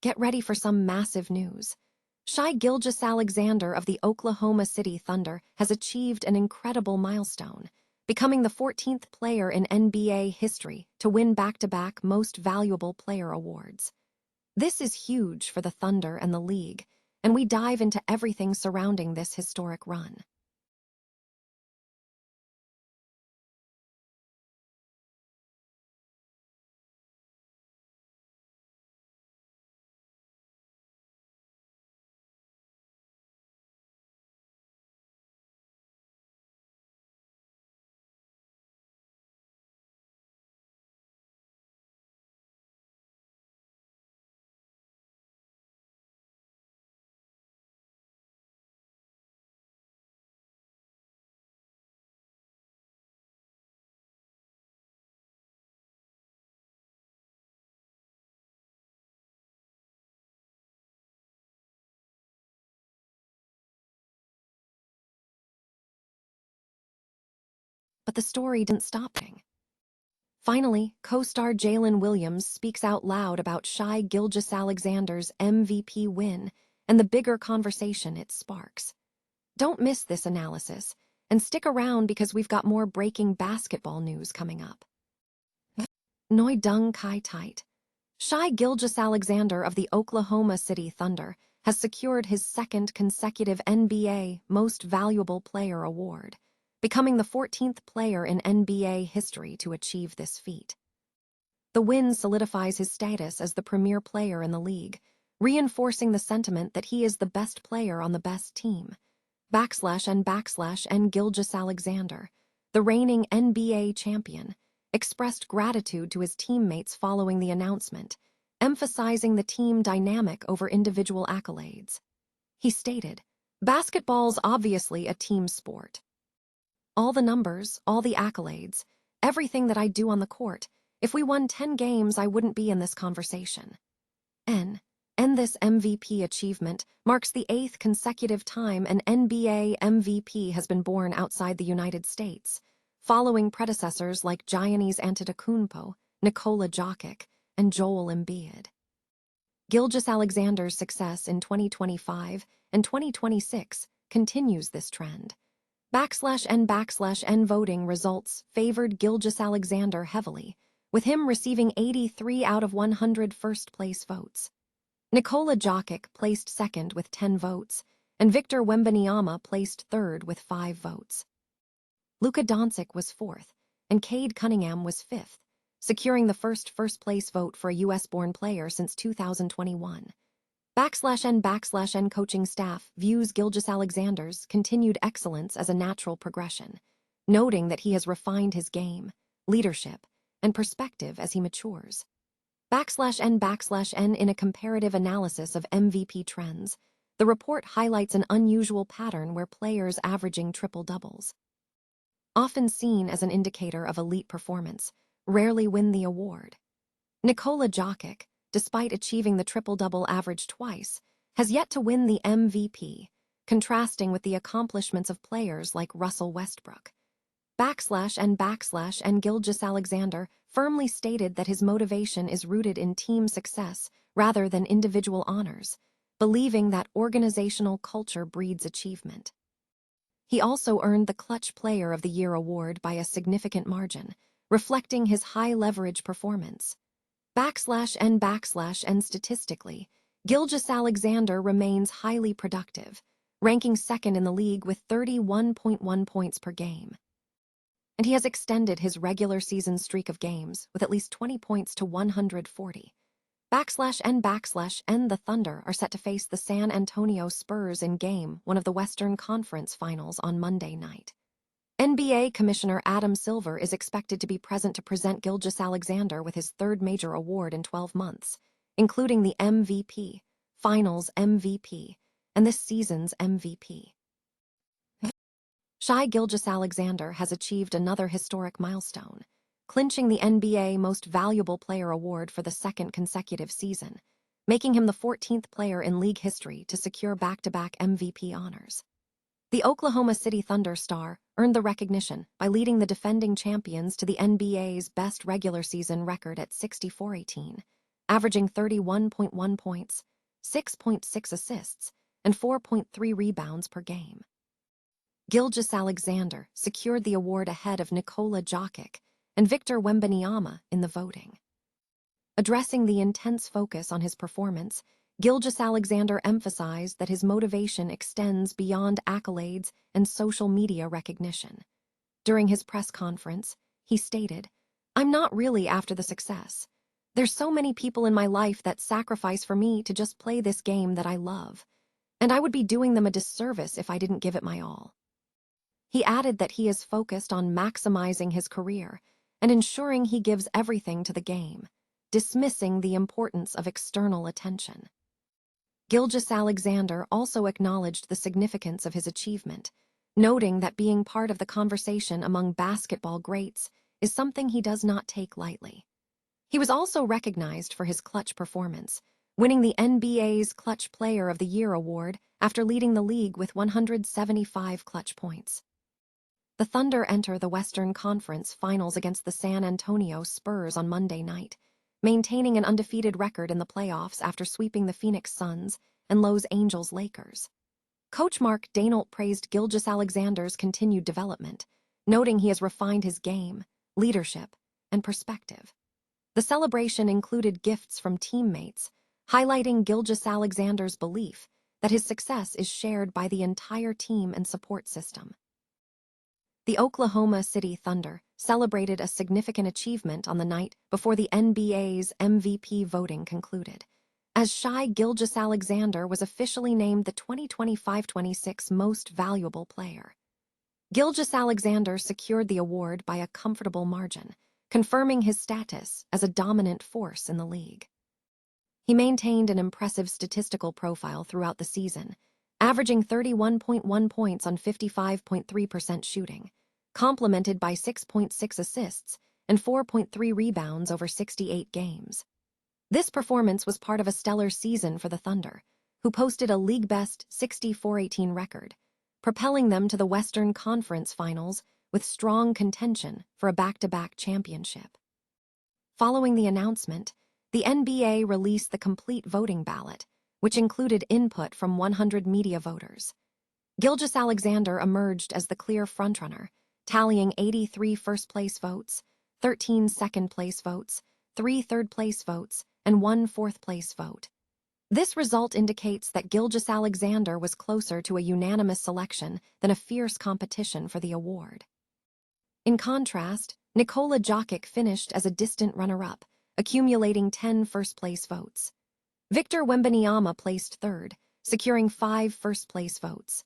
Get ready for some massive news. Shai Gilgeous-Alexander of the Oklahoma City Thunder has achieved an incredible milestone, becoming the 14th player in NBA history to win back-to-back Most Valuable Player awards. This is huge for the Thunder and the league, and we dive into everything surrounding this historic run. But the story didn't stop there. Finally, co-star Jalen Williams speaks out loud about Shai Gilgeous-Alexander's MVP win and the bigger conversation it sparks. Don't miss this analysis, and stick around because we've got more breaking basketball news coming up. Noi Dung Kai Tight. Shai Gilgeous-Alexander of the Oklahoma City Thunder has secured his second consecutive NBA Most Valuable Player award, becoming the 14th player in NBA history to achieve this feat. The win solidifies his status as the premier player in the league, reinforcing the sentiment that he is the best player on the best team. /N Gilgeous-Alexander, the reigning NBA champion, expressed gratitude to his teammates following the announcement, emphasizing the team dynamic over individual accolades. He stated, "Basketball's obviously a team sport. All the numbers, all the accolades, everything that I do on the court, if we won 10 games, I wouldn't be in this conversation." This MVP achievement marks the 8th consecutive time an NBA MVP has been born outside the United States, following predecessors like Giannis Antetokounmpo, Nikola Jokic, and Joel Embiid. Gilgeous-Alexander's success in 2025 and 2026 continues this trend. /N voting results favored Gilgeous-Alexander heavily, with him receiving 83 out of 100 first-place votes. Nikola Jokic placed second with 10 votes, and Victor Wembanyama placed third with 5 votes. Luka Doncic was fourth, and Cade Cunningham was fifth, securing the first-place vote for a U.S.-born player since 2021. /N coaching staff views Gilgeous-Alexander's continued excellence as a natural progression, noting that he has refined his game, leadership, and perspective as he matures. /N in a comparative analysis of MVP trends, the report highlights an unusual pattern where players averaging triple-doubles, often seen as an indicator of elite performance, rarely win the award. Nikola Jokic, despite achieving the triple-double average twice, has yet to win the MVP, contrasting with the accomplishments of players like Russell Westbrook. /N Gilgeous-Alexander firmly stated that his motivation is rooted in team success rather than individual honors, believing that organizational culture breeds achievement. He also earned the Clutch Player of the Year award by a significant margin, reflecting his high-leverage performance. /N statistically, Gilgeous-Alexander remains highly productive, ranking second in the league with 31.1 points per game. And he has extended his regular season streak of games with at least 20 points to 140. /N the Thunder are set to face the San Antonio Spurs in Game 1 of the Western Conference Finals on Monday night. NBA Commissioner Adam Silver is expected to be present to present Gilgeous-Alexander with his third major award in 12 months, including the MVP, Finals MVP, and this season's MVP. Shai Gilgeous-Alexander has achieved another historic milestone, clinching the NBA Most Valuable Player award for the second consecutive season, making him the 14th player in league history to secure back-to-back MVP honors. The Oklahoma City Thunder star earned the recognition by leading the defending champions to the NBA's best regular season record at 64-18, averaging 31.1 points, 6.6 assists, and 4.3 rebounds per game. Gilgeous-Alexander secured the award ahead of Nikola Jokic and Victor Wembanyama in the voting. Addressing the intense focus on his performance, Gilgeous-Alexander emphasized that his motivation extends beyond accolades and social media recognition. During his press conference, he stated, "I'm not really after the success. There's so many people in my life that sacrifice for me to just play this game that I love, and I would be doing them a disservice if I didn't give it my all." He added that he is focused on maximizing his career and ensuring he gives everything to the game, dismissing the importance of external attention. Gilgeous-Alexander also acknowledged the significance of his achievement, noting that being part of the conversation among basketball greats is something he does not take lightly. He was also recognized for his clutch performance, winning the NBA's Clutch Player of the Year award after leading the league with 175 clutch points. The Thunder enter the Western Conference Finals against the San Antonio Spurs on Monday night, maintaining an undefeated record in the playoffs after sweeping the Phoenix Suns and Los Angeles Lakers. Coach Mark Daigneault praised Gilgeous-Alexander's continued development, noting he has refined his game, leadership, and perspective. The celebration included gifts from teammates, highlighting Gilgeous-Alexander's belief that his success is shared by the entire team and support system. The Oklahoma City Thunder celebrated a significant achievement on the night before the NBA's MVP voting concluded, as Shai Gilgeous-Alexander was officially named the 2025-26 Most Valuable Player. Gilgeous-Alexander secured the award by a comfortable margin, confirming his status as a dominant force in the league. He maintained an impressive statistical profile throughout the season, averaging 31.1 points on 55.3% shooting, complemented by 6.6 assists and 4.3 rebounds over 68 games. This performance was part of a stellar season for the Thunder, who posted a league-best 64-18 record, propelling them to the Western Conference Finals with strong contention for a back-to-back championship. Following the announcement, the NBA released the complete voting ballot, which included input from 100 media voters. Gilgeous-Alexander emerged as the clear frontrunner, tallying 83 first-place votes, 13 second-place votes, 3 third-place votes, and 1 fourth-place vote. This result indicates that Gilgeous-Alexander was closer to a unanimous selection than a fierce competition for the award. In contrast, Nikola Jokic finished as a distant runner-up, accumulating 10 first-place votes. Victor Wembanyama placed third, securing 5 first-place votes.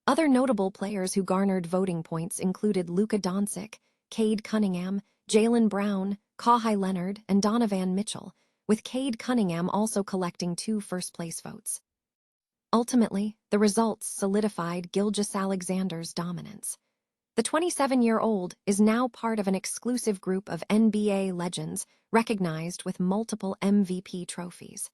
Other notable players who garnered voting points included Luka Doncic, Cade Cunningham, Jaylen Brown, Kawhi Leonard, and Donovan Mitchell, with Cade Cunningham also collecting 2 first-place votes. Ultimately, the results solidified Gilgeous-Alexander's dominance. The 27-year-old is now part of an exclusive group of NBA legends recognized with multiple MVP trophies.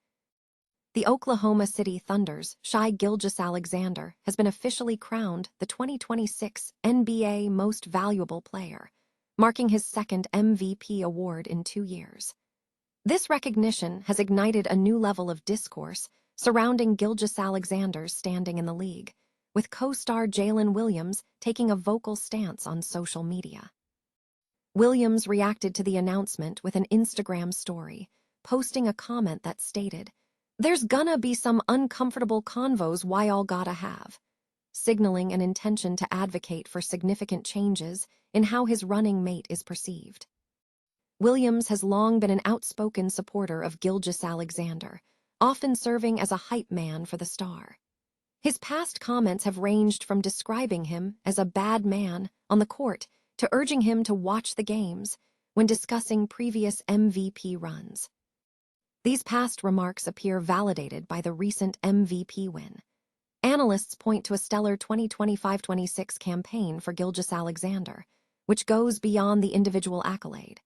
The Oklahoma City Thunder's Shai Gilgeous-Alexander has been officially crowned the 2026 NBA Most Valuable Player, marking his second MVP award in 2 years. This recognition has ignited a new level of discourse surrounding Gilgeous-Alexander's standing in the league, with co-star Jalen Williams taking a vocal stance on social media. Williams reacted to the announcement with an Instagram story, posting a comment that stated, "There's gonna be some uncomfortable convos why all gotta have," signaling an intention to advocate for significant changes in how his running mate is perceived. Williams has long been an outspoken supporter of Gilgeous-Alexander, often serving as a hype man for the star. His past comments have ranged from describing him as a bad man on the court to urging him to watch the games when discussing previous MVP runs. These past remarks appear validated by the recent MVP win. Analysts point to a stellar 2025-26 campaign for Gilgeous-Alexander, which goes beyond the individual accolade.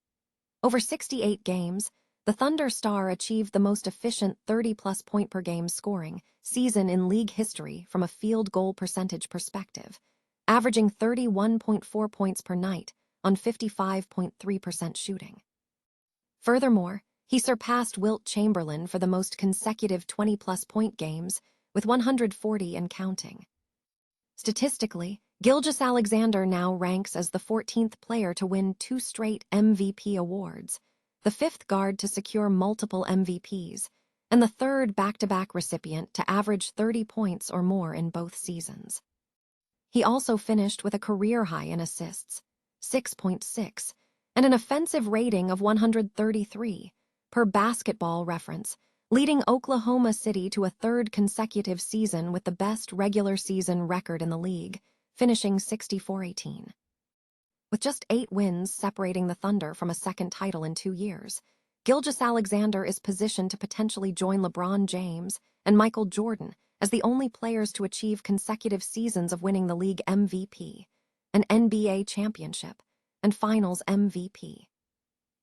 Over 68 games, the Thunder star achieved the most efficient 30-plus point-per-game scoring season in league history from a field goal percentage perspective, averaging 31.4 points per night on 55.3% shooting. Furthermore, He surpassed Wilt Chamberlain for the most consecutive 20-plus point games, with 140 and counting. Statistically, Gilgeous-Alexander now ranks as the 14th player to win 2 straight MVP awards, the 5th guard to secure multiple MVPs, and the 3rd back-to-back recipient to average 30 points or more in both seasons. He also finished with a career high in assists, 6.6, and an offensive rating of 133, per Basketball Reference, leading Oklahoma City to a 3rd consecutive season with the best regular season record in the league, finishing 64-18. With just 8 wins separating the Thunder from a second title in 2 years, Gilgeous-Alexander is positioned to potentially join LeBron James and Michael Jordan as the only players to achieve consecutive seasons of winning the league MVP, an NBA championship, and Finals MVP.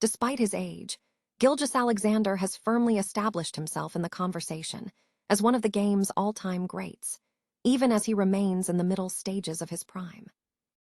Despite his age, Gilgeous-Alexander has firmly established himself in the conversation as one of the game's all-time greats, even as he remains in the middle stages of his prime.